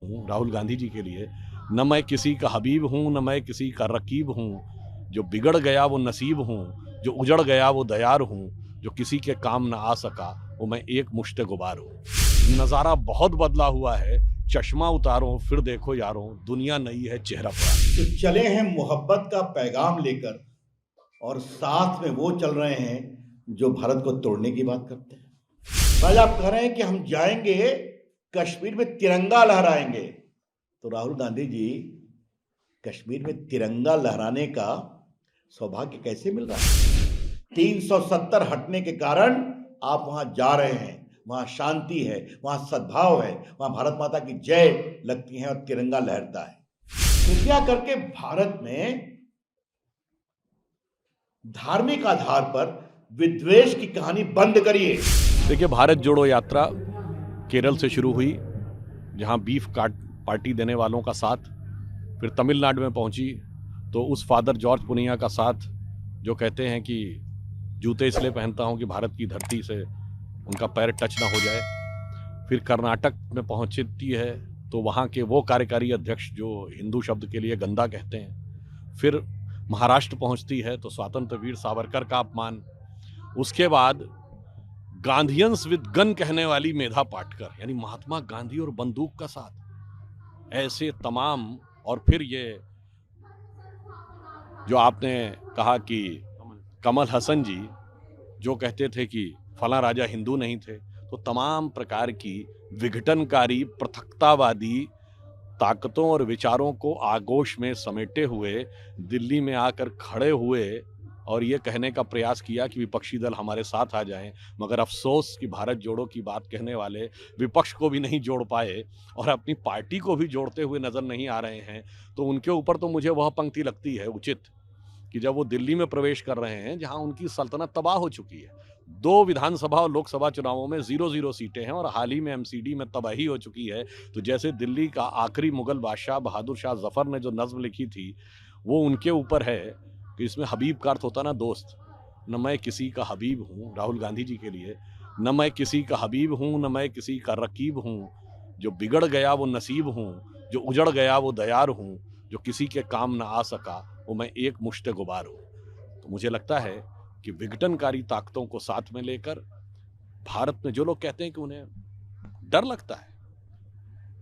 हूँ राहुल गांधी जी के लिए, न मैं किसी का हबीब हूँ न मैं किसी का रकीब हूँ। जो बिगड़ गया वो नसीब हूँ, जो उजड़ गया वो दयार हूँ, जो किसी के काम ना आ सका वो मैं एक मुश्त गुबार हूँ। नज़ारा बहुत बदला हुआ है, चश्मा उतारो फिर देखो यारों, दुनिया नई है चेहरा पुराना। तो चले हैं मोहब्बत का पैगाम लेकर और साथ में वो चल रहे हैं जो भारत को तोड़ने की बात करते हैं। आज आप कह रहे हैं कि हम जाएंगे कश्मीर में तिरंगा लहराएंगे, तो राहुल गांधी जी कश्मीर में तिरंगा लहराने का सौभाग्य कैसे मिल रहा है? 370 हटने के कारण आप वहां जा रहे हैं, वहां शांति है, वहां सद्भाव है, वहां भारत माता की जय लगती है और तिरंगा लहरता है। कृपया करके भारत में धार्मिक आधार पर विद्वेष की कहानी बंद करिए। देखिए, भारत जोड़ो यात्रा केरल से शुरू हुई, जहां बीफ काट पार्टी देने वालों का साथ, फिर तमिलनाडु में पहुंची तो उस फादर जॉर्ज पुनिया का साथ जो कहते हैं कि जूते इसलिए पहनता हूं कि भारत की धरती से उनका पैर टच ना हो जाए। फिर कर्नाटक में पहुंचती है तो वहाँ के वो कार्यकारी अध्यक्ष जो हिंदू शब्द के लिए गंदा कहते हैं। फिर महाराष्ट्र पहुंचती है तो स्वतंत्र वीर सावरकर का अपमान। उसके बाद गांधीयंस विद गन कहने वाली मेधा पाटकर, यानी महात्मा गांधी और बंदूक का साथ, ऐसे तमाम। और फिर ये जो आपने कहा कि कमल हसन जी जो कहते थे कि फला राजा हिंदू नहीं थे, तो तमाम प्रकार की विघटनकारी पृथकतावादी ताकतों और विचारों को आगोश में समेटे हुए दिल्ली में आकर खड़े हुए और ये कहने का प्रयास किया कि विपक्षी दल हमारे साथ आ जाएं, मगर अफसोस कि भारत जोड़ो की बात कहने वाले विपक्ष को भी नहीं जोड़ पाए और अपनी पार्टी को भी जोड़ते हुए नजर नहीं आ रहे हैं। तो उनके ऊपर तो मुझे वह पंक्ति लगती है उचित कि जब वो दिल्ली में प्रवेश कर रहे हैं जहां उनकी सल्तनत तबाह हो चुकी है, 2 विधानसभा और लोकसभा चुनावों में 0-0 सीटें हैं और हाल ही में एमसीडी में तबाही हो चुकी है। तो जैसे दिल्ली का आखिरी मुगल बादशाह बहादुर शाह जफर ने जो नज्म लिखी थी वो उनके ऊपर है कि इसमें हबीब का अर्थ होता ना दोस्त। न मैं किसी का हबीब हूँ राहुल गांधी जी के लिए, न मैं किसी का हबीब हूँ न मैं किसी का रकीब हूँ। जो बिगड़ गया वो नसीब हूँ, जो उजड़ गया वो दयार हूँ, जो किसी के काम ना आ सका वो मैं एक मुश्त गुबार हूँ। तो मुझे लगता है कि विघटनकारी ताकतों को साथ में लेकर भारत में जो लोग कहते हैं कि उन्हें डर लगता है,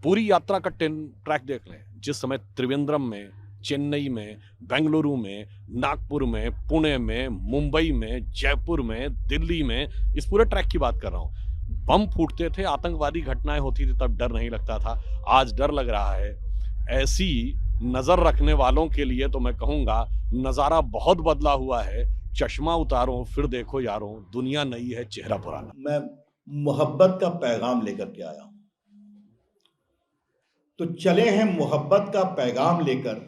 पूरी यात्रा का ट्रैक देख लें। जिस समय त्रिवेंद्रम में, चेन्नई में, बेंगलुरु में, नागपुर में, पुणे में, मुंबई में, जयपुर में, दिल्ली में, इस पूरे ट्रैक की बात कर रहा हूं, बम फूटते थे, आतंकवादी घटनाएं होती थी, तब डर नहीं लगता था। आज डर लग रहा है। ऐसी नजर रखने वालों के लिए तो मैं कहूंगा नजारा बहुत बदला हुआ है, चश्मा उतारो फिर देखो यारों, दुनिया नई है चेहरा पुराना। मैं मोहब्बत का पैगाम लेकर के आया हूं, तो चले हैं मोहब्बत का पैगाम लेकर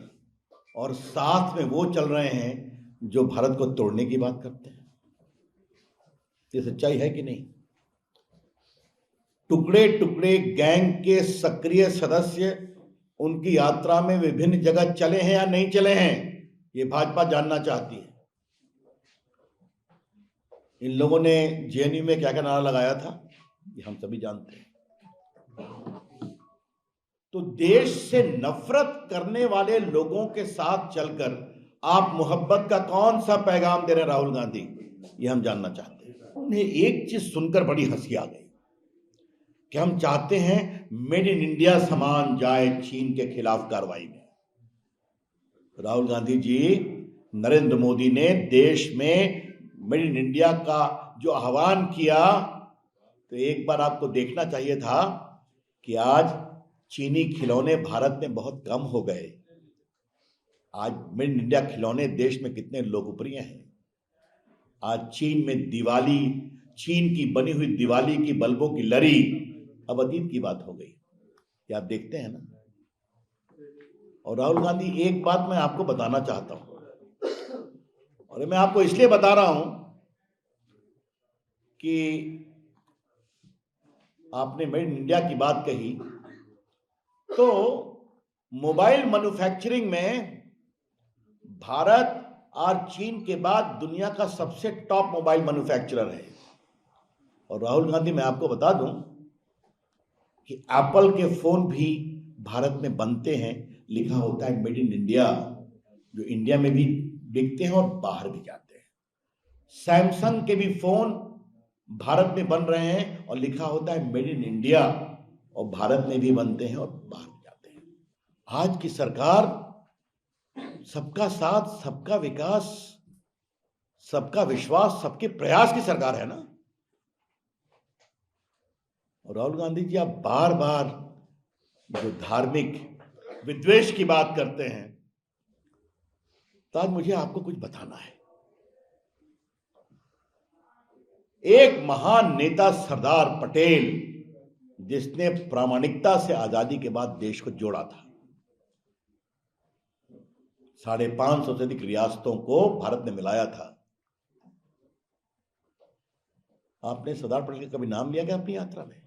और साथ में वो चल रहे हैं जो भारत को तोड़ने की बात करते हैं। ये सच्चाई है कि नहीं? टुकड़े टुकड़े गैंग के सक्रिय सदस्य उनकी यात्रा में विभिन्न जगह चले हैं या नहीं चले हैं, ये भाजपा जानना चाहती है। इन लोगों ने जेएनयू में क्या क्या नारा लगाया था ये हम सभी जानते हैं। तो देश से नफरत करने वाले लोगों के साथ चलकर आप मोहब्बत का कौन सा पैगाम दे रहे हैं राहुल गांधी, ये हम जानना चाहते हैं। उन्हें एक चीज सुनकर बड़ी हंसी आ गई कि हम चाहते हैं मेड इन इंडिया सामान जाए चीन के खिलाफ कार्रवाई में। राहुल गांधी जी, नरेंद्र मोदी ने देश में मेड इन इंडिया का जो आह्वान किया, तो एक बार आपको देखना चाहिए था कि आज चीनी खिलौने भारत में बहुत कम हो गए। आज मेड इन इंडिया खिलौने देश में कितने लोकप्रिय हैं। आज चीन में दिवाली, चीन की बनी हुई दिवाली की बल्बों की लड़ी अब अतीत की बात हो गई। ये आप देखते हैं ना। और राहुल गांधी, एक बात मैं आपको बताना चाहता हूं, और मैं आपको इसलिए बता रहा हूं कि आपने मेड इन इंडिया की बात कही, तो मोबाइल मैन्युफैक्चरिंग में भारत और चीन के बाद दुनिया का सबसे टॉप मोबाइल मैन्युफैक्चरर है। और राहुल गांधी, मैं आपको बता दूं कि एप्पल के फोन भी भारत में बनते हैं, लिखा होता है मेड इन इंडिया, जो इंडिया में भी बिकते हैं और बाहर भी जाते हैं। सैमसंग के भी फोन भारत में बन रहे हैं और लिखा होता है मेड इन इंडिया, और भारत में भी बनते हैं और बाहर भी जाते हैं। आज की सरकार सबका साथ, सबका विकास, सबका विश्वास, सबके प्रयास की सरकार है ना। और राहुल गांधी जी, आप बार बार जो धार्मिक विद्वेष की बात करते हैं, तो आज मुझे आपको कुछ बताना है। एक महान नेता सरदार पटेल, जिसने प्रामाणिकता से आजादी के बाद देश को जोड़ा था, 550 से अधिक रियासतों को भारत ने मिलाया था। आपने सरदार पटेल का कभी नाम लिया क्या अपनी यात्रा में?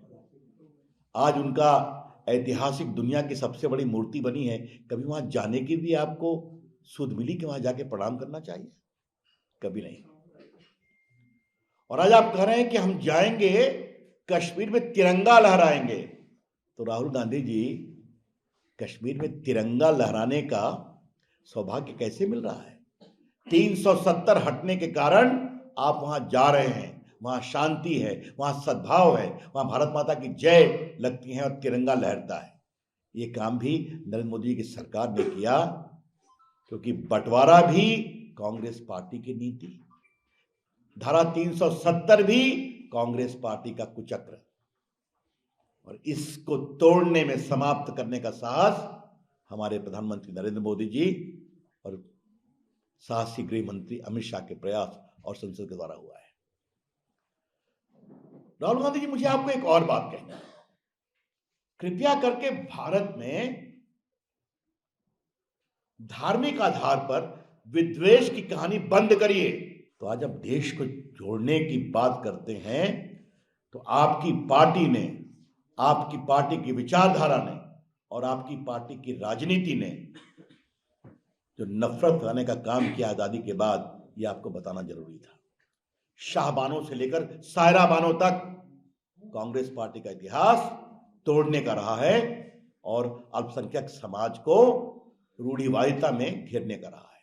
आज उनका ऐतिहासिक दुनिया की सबसे बड़ी मूर्ति बनी है, कभी वहां जाने की भी आपको सुध मिली कि वहां जाके प्रणाम करना चाहिए? कभी नहीं। और आज आप कह रहे हैं कि हम जाएंगे, कश्मीर में तिरंगा लहराएंगे। तो राहुल गांधी जी, कश्मीर में तिरंगा लहराने का सौभाग्य कैसे मिल रहा है? 370 हटने के कारण आप वहां जा रहे हैं, वहां शांति है, वहां सद्भाव है, वहां भारत माता की जय लगती है और तिरंगा लहरता है। ये काम भी नरेंद्र मोदी की सरकार ने किया, क्योंकि बंटवारा भी कांग्रेस पार्टी की नीति, धारा 370 भी कांग्रेस पार्टी का कुचक्र, और इसको तोड़ने में, समाप्त करने का साहस हमारे प्रधानमंत्री नरेंद्र मोदी जी और साहसी गृह मंत्री अमित शाह के प्रयास और संसद के द्वारा हुआ है। राहुल गांधी जी, मुझे आपको एक और बात कहनी है। कृपया करके भारत में धार्मिक आधार पर विद्वेष की कहानी बंद करिए। तो आज अब देश को जोड़ने की बात करते हैं, तो आपकी पार्टी ने, आपकी पार्टी की विचारधारा ने और आपकी पार्टी की राजनीति ने जो नफरत फैलाने का काम किया आजादी के बाद, ये आपको बताना जरूरी था। शाहबानों से लेकर सायरा बानों तक कांग्रेस पार्टी का इतिहास तोड़ने का रहा है और अल्पसंख्यक समाज को रूढ़िवादिता में घेरने का रहा है।